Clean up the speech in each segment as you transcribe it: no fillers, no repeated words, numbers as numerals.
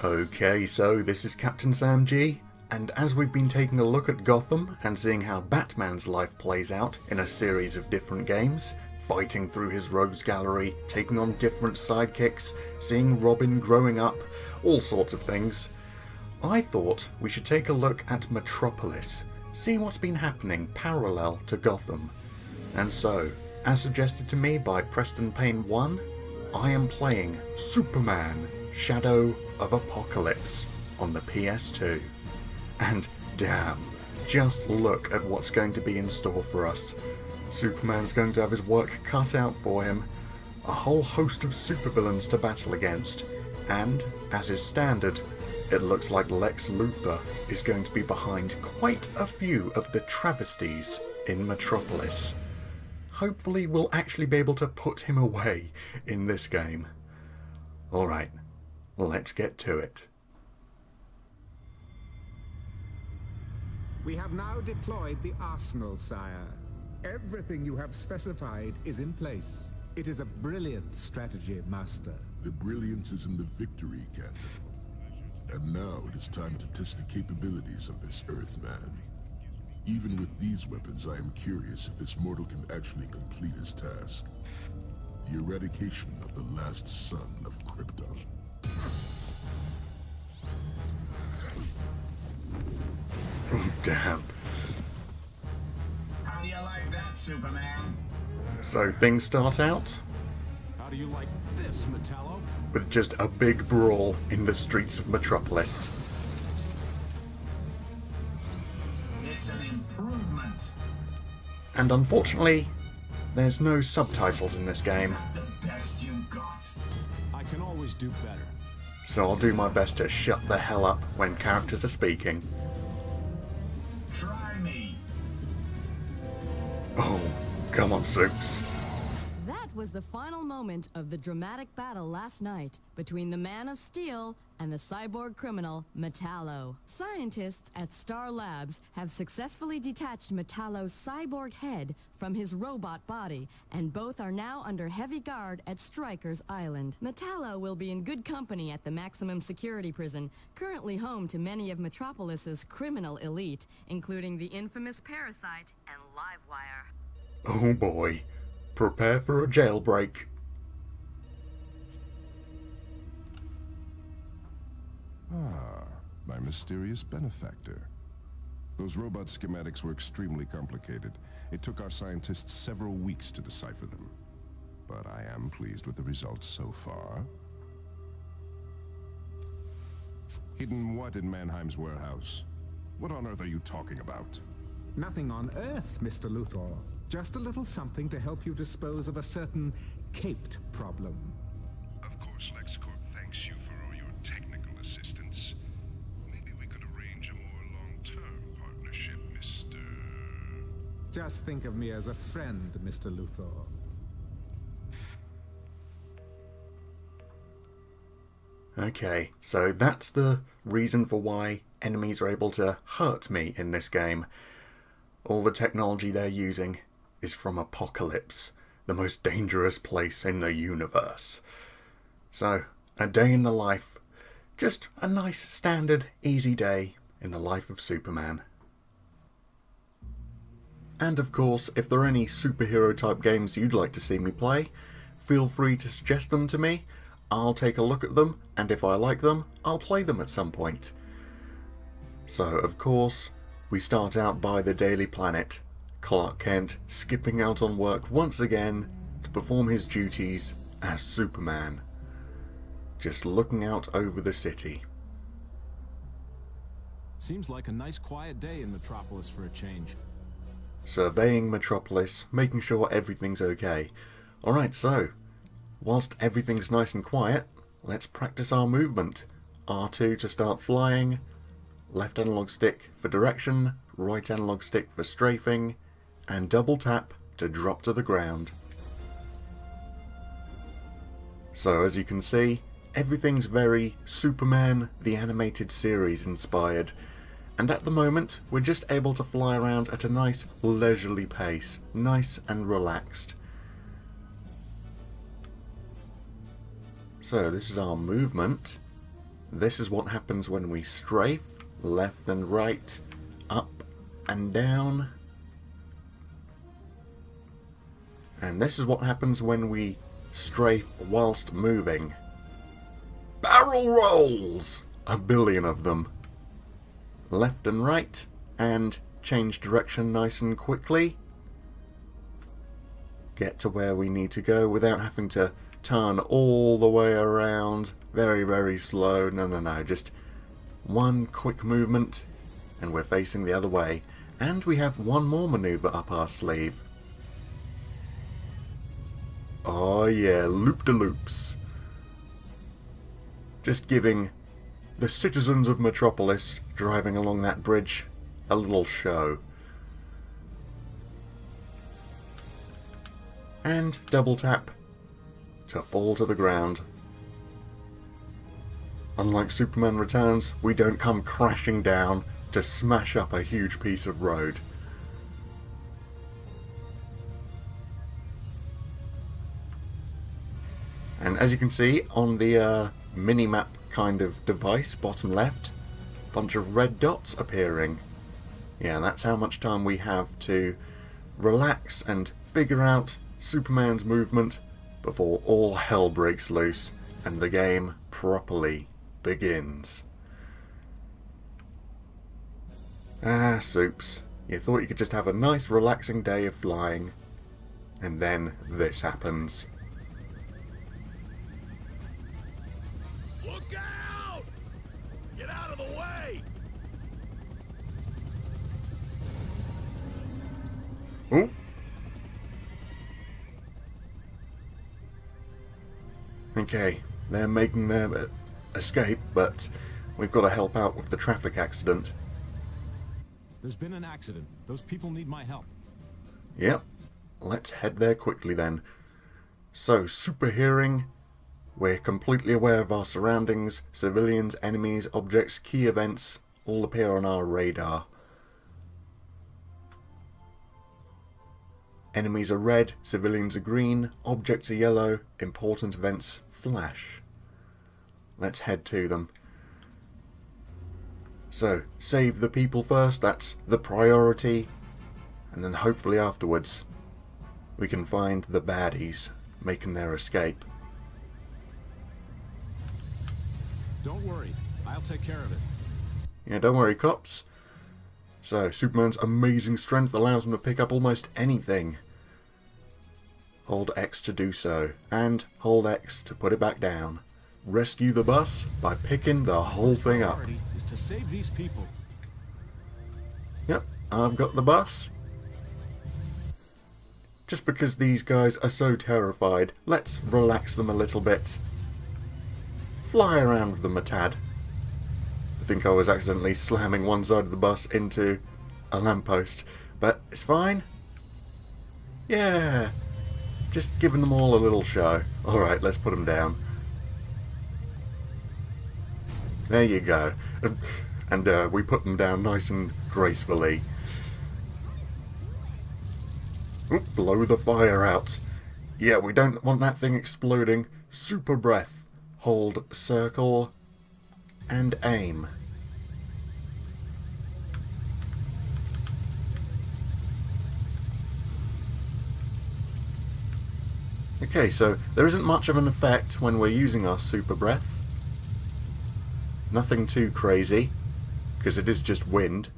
Okay, so this is Captain Sam G, and as we've been taking a look at Gotham and seeing how Batman's life plays out in a series of different games, fighting through his rogues gallery, taking on different sidekicks, seeing Robin growing up, all sorts of things, I thought we should take a look at Metropolis, see what's been happening parallel to Gotham. And so, as suggested to me by Preston Payne 1, I am playing Superman Shadow of Apokolips on the PS2. And damn, just look at what's going to be in store for us. Superman's going to have his work cut out for him, a whole host of supervillains to battle against, and, as is standard, it looks like Lex Luthor is going to be behind quite a few of the travesties in Metropolis. Hopefully we'll actually be able to put him away in this game. Alright, let's get to it. We have now deployed the arsenal, sire. Everything you have specified is in place. It is a brilliant strategy, Master. The brilliance is in the victory, Captain. And now it is time to test the capabilities of this Earthman. Even with these weapons, I am curious if this mortal can actually complete his task. The eradication of the last son of Krypton. Damn. How do you like that, Superman? So things start out How do you like this, Metallo? with just a big brawl in the streets of Metropolis. It's an improvement. And unfortunately, there's no subtitles in this Is game, that the best you got? I can always do better. so I'll do my best to shut the hell up when characters are speaking. Try me. Oh, come on, Soups. That was the final moment of the dramatic battle last night between the Man of Steel and the cyborg criminal Metallo. Scientists at Star Labs have successfully detached Metallo's cyborg head from his robot body, and both are now under heavy guard at Stryker's Island. Metallo will be in good company at the maximum security prison, currently home to many of Metropolis's criminal elite, including the infamous Parasite and Livewire. Oh boy. Prepare for a jailbreak. My mysterious benefactor. Those robot schematics were extremely complicated. It took our scientists several weeks to decipher them. But I am pleased with the results so far. Hidden what in Mannheim's warehouse? What on earth are you talking about? Nothing on Earth, Mr. Luthor. Just a little something to help you dispose of a certain caped problem. Of course, LexCorp thanks you for all your technical assistance. Maybe we could arrange a more long-term partnership, Mr. Just think of me as a friend, Mr. Luthor. Okay, so that's the reason for why enemies are able to hurt me in this game. All the technology they're using is from Apokolips, the most dangerous place in the universe. So, a day in the life. Just a nice, standard, easy day in the life of Superman. And of course, if there are any superhero type games you'd like to see me play, feel free to suggest them to me. I'll take a look at them, and if I like them, I'll play them at some point. So, of course, we start out by the Daily Planet. Clark Kent skipping out on work once again to perform his duties as Superman. Just looking out over the city. Seems like a nice quiet day in Metropolis for a change. Surveying Metropolis, making sure everything's okay. Alright, so, whilst everything's nice and quiet, let's practice our movement. R2 to start flying, left analog stick for direction, right analog stick for strafing, and double tap to drop to the ground. So as you can see, everything's very Superman the Animated Series inspired, and at the moment we're just able to fly around at a nice leisurely pace, nice and relaxed. So this is our movement. this is what happens when we strafe left and right, up and down. And this is what happens when we strafe whilst moving. Barrel rolls! 1 billion of them. Left and right, and change direction nice and quickly. Get to where we need to go without having to turn all the way around. Very, very slow. No. Just one quick movement, and we're facing the other way. And we have one more maneuver up our sleeve. Oh yeah, loop-de-loops. Just giving the citizens of Metropolis driving along that bridge a little show. And double tap to fall to the ground. Unlike Superman Returns, we don't come crashing down to smash up a huge piece of road. And as you can see on the mini-map kind of device, bottom left, a bunch of red dots appearing. Yeah, that's how much time we have to relax and figure out Superman's movement before all hell breaks loose and the game properly begins. Ah, Supes, you thought you could just have a nice relaxing day of flying, and then this happens. Look out! Get out of the way! Ooh. Okay, they're making their escape, but we've got to help out with the traffic accident. There's been an accident. Those people need my help. Yep, let's head there quickly then. So, super hearing. We're completely aware of our surroundings. Civilians, enemies, objects, key events all appear on our radar. Enemies are red, civilians are green, objects are yellow, important events flash. Let's head to them. So, save the people first, that's the priority, and then hopefully afterwards we can find the baddies making their escape. Don't worry, I'll take care of it. Yeah, don't worry, cops. So, Superman's amazing strength allows him to pick up almost anything. Hold X to do so, and hold X to put it back down. Rescue the bus by picking the whole thing up. Priority is to save these people. Yep, I've got the bus. Just because these guys are so terrified, let's relax them a little bit. Fly around with them a tad. I think I was accidentally slamming one side of the bus into a lamppost, but it's fine. Yeah, just giving them all a little show. Alright, let's put them down. There you go. And we put them down nice and gracefully. Oop, blow the fire out. Yeah, we don't want that thing exploding. Super breath. Hold circle and aim. Okay, so there isn't much of an effect when we're using our super breath. Nothing too crazy, because it is just wind.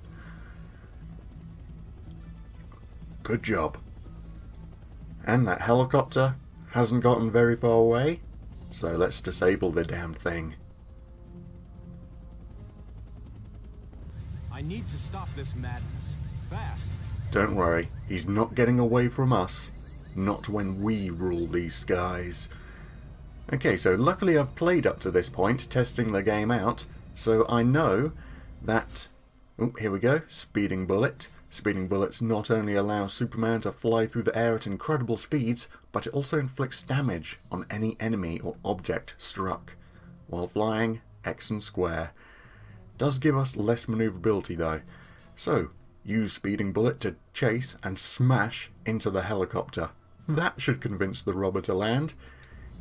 Good job. And that helicopter hasn't gotten very far away, so let's disable the damn thing. I need to stop this madness. Fast. Don't worry, he's not getting away from us. Not when we rule these skies. Okay, so luckily I've played up to this point, testing the game out, so I know that... Oh, here we go, speeding bullet. Speeding bullets not only allow Superman to fly through the air at incredible speeds, but it also inflicts damage on any enemy or object struck. While flying, X and square. Does give us less maneuverability though. So, use speeding bullet to chase and smash into the helicopter. That should convince the robber to land.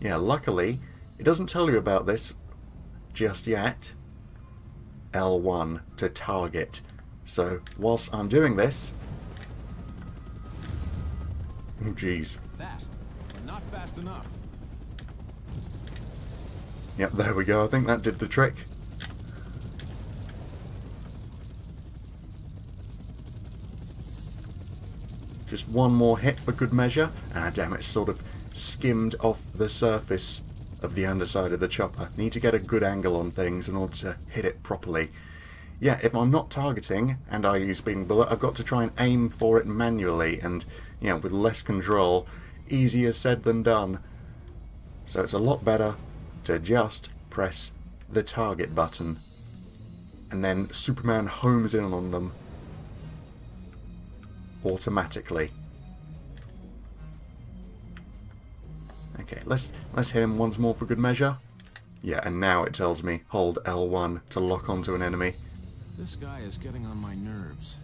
Yeah, luckily, it doesn't tell you about this just yet. L1 to target. So, whilst I'm doing this... Oh, jeez. Fast, but not fast enough. Yep, there we go. I think that did the trick. Just one more hit for good measure. Ah, damn it, sort of skimmed off the surface of the underside of the chopper. Need to get a good angle on things in order to hit it properly. Yeah, if I'm not targeting and I use speeding bullet, I've got to try and aim for it manually, and, you know, with less control, easier said than done. So it's a lot better to just press the target button, and then Superman homes in on them automatically. Okay, let's hit him once more for good measure. Yeah, and now it tells me hold L1 to lock onto an enemy. This guy is getting on my nerves.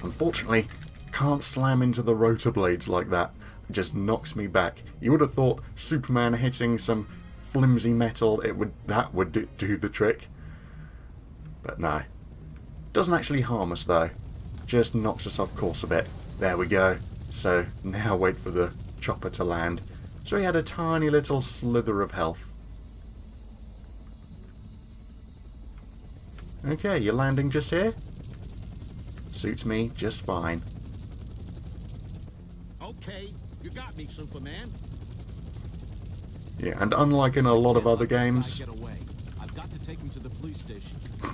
Unfortunately, can't slam into the rotor blades like that. It just knocks me back. You would have thought Superman hitting some flimsy metal, that would do the trick. But no. Doesn't actually harm us though. Just knocks us off course a bit. There we go. So now wait for the chopper to land. So he had a tiny little slither of health. Okay, you're landing just here? Suits me just fine. Okay, you got me, Superman. Yeah, and unlike in a lot of other games... Get away. I've got to take him to the police station. I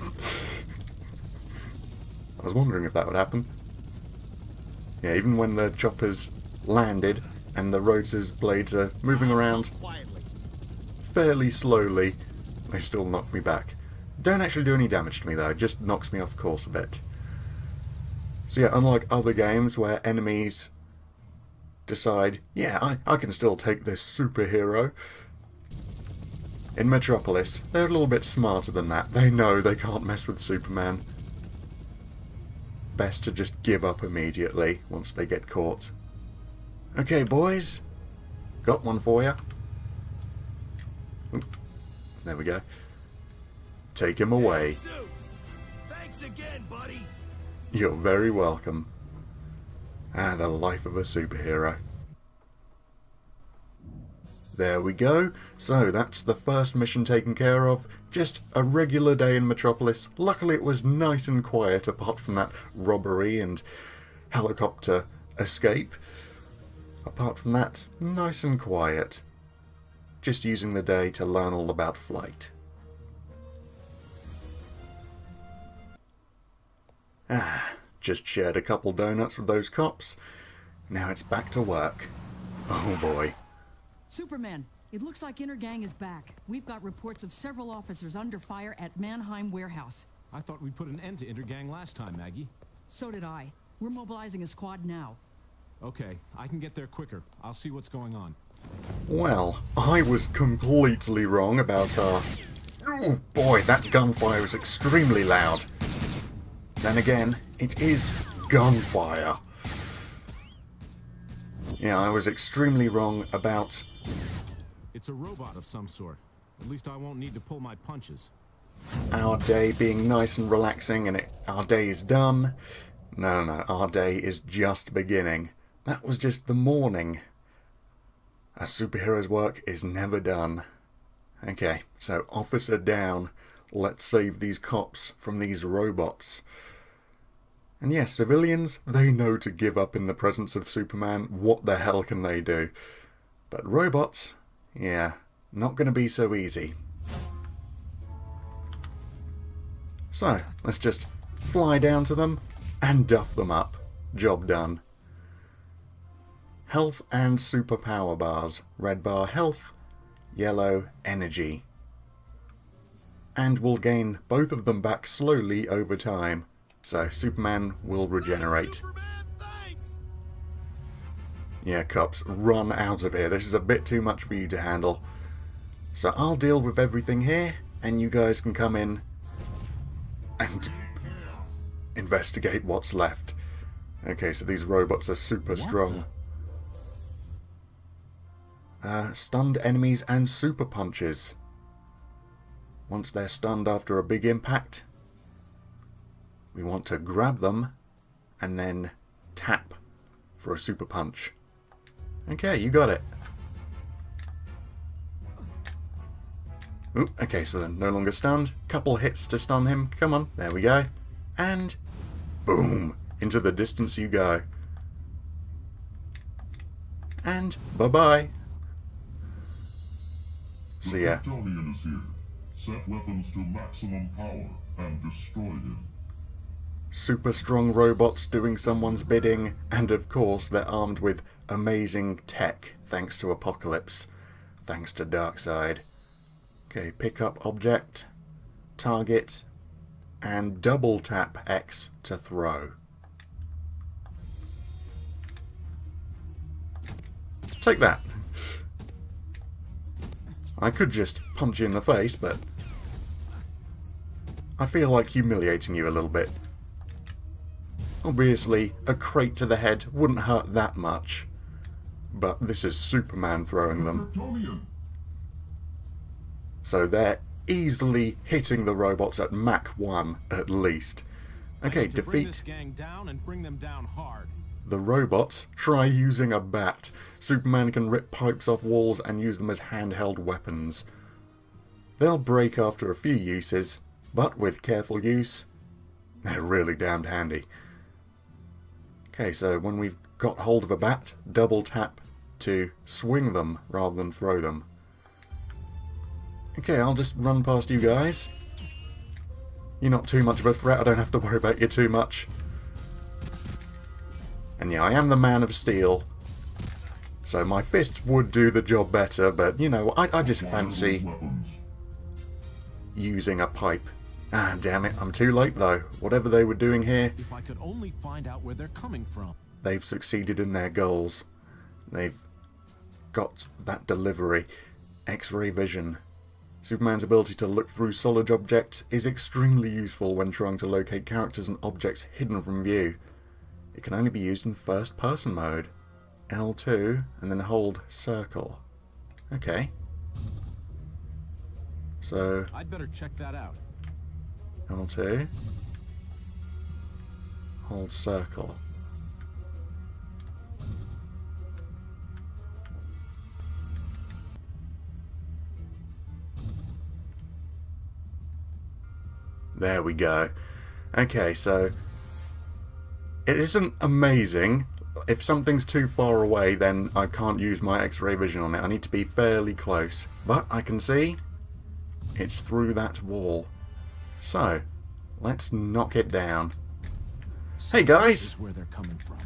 was wondering if that would happen. Yeah, even when the chopper's landed and the rotor's blades are moving around Quietly. fairly slowly, they still knock me back. Don't actually do any damage to me though, it just knocks me off course a bit. So yeah, unlike other games where enemies decide, yeah, I can still take this superhero, in Metropolis, they're a little bit smarter than that. They know they can't mess with Superman. Best to just give up immediately once they get caught. Okay, boys. Got one for you. There we go. Take him away. Supes! Thanks again, buddy. You're very welcome. Ah, the life of a superhero. There we go. So that's the first mission taken care of. Just a regular day in Metropolis. Luckily it was nice and quiet apart from that robbery and helicopter escape. Apart from that, nice and quiet. Just using the day to learn all about flight. Ah, just shared a couple donuts with those cops. Now it's back to work. Oh boy. Superman, it looks like Intergang is back. We've got reports of several officers under fire at Mannheim Warehouse. I thought we put an end to Intergang last time, Maggie. So did I. We're mobilizing a squad now. Okay, I can get there quicker. I'll see what's going on. Well, I was completely wrong about our... Oh boy, that gunfire was extremely loud. Then again, it is gunfire. Yeah, I was extremely wrong about... It's a robot of some sort. At least I won't need to pull my punches. our day being nice and relaxing and our day is done. No, our day is just beginning. That was just the morning. A superhero's work is never done. Okay, so officer down. Let's save these cops from these robots. And yes, civilians, they know to give up in the presence of Superman. What the hell can they do? But robots, yeah, not going to be so easy. So, let's just fly down to them and duff them up. Job done. Health and superpower bars. Red bar health, yellow energy. And we'll gain both of them back slowly over time. So Superman will regenerate. Yeah, cops, run out of here. This is a bit too much for you to handle. So I'll deal with everything here, and you guys can come in and investigate what's left. Okay, so these robots are super strong. stunned enemies and super punches. Once they're stunned after a big impact, we want to grab them and then tap for a super punch. Okay, you got it. Oop, okay, so they're no longer stunned. Couple hits to stun him. Come on, there we go. And boom, into the distance you go. And bye-bye. See ya. Kryptonian is here. Set weapons to maximum power and destroy him. Super strong robots doing someone's bidding, and of course they're armed with amazing tech, thanks to Apokolips, thanks to Darkseid. Okay, pick up object, target, and double tap X to throw. Take that. I could just punch you in the face, but I feel like humiliating you a little bit. Obviously, a crate to the head wouldn't hurt that much, but this is Superman throwing them. Kryptonian! So they're easily hitting the robots at Mach 1 at least. Okay, To bring this defeat gang down and bring them down hard. the robots. Try using a bat. Superman can rip pipes off walls and use them as handheld weapons. They'll break after a few uses, but with careful use, they're really damned handy. Okay, so when we've got hold of a bat, double tap to swing them rather than throw them. Okay, I'll just run past you guys. You're not too much of a threat, I don't have to worry about you too much. And yeah, I am the Man of Steel, so my fists would do the job better, but you know, I just fancy Weapons. using a pipe. Ah, damn it, I'm too late though. Whatever they were doing here, If I could only find out where they're coming from. they've succeeded in their goals. They've got that delivery. X-ray vision. Superman's ability to look through solid objects is extremely useful when trying to locate characters and objects hidden from view. It can only be used in first-person mode. L2, and then hold circle. Okay. So, I'd better check that out. L2. Hold circle. There we go. Okay, so it isn't amazing. If something's too far away, then I can't use my X-ray vision on it. I need to be fairly close. But I can see it's through that wall. So, let's knock it down. Hey This guys! is where they're coming from.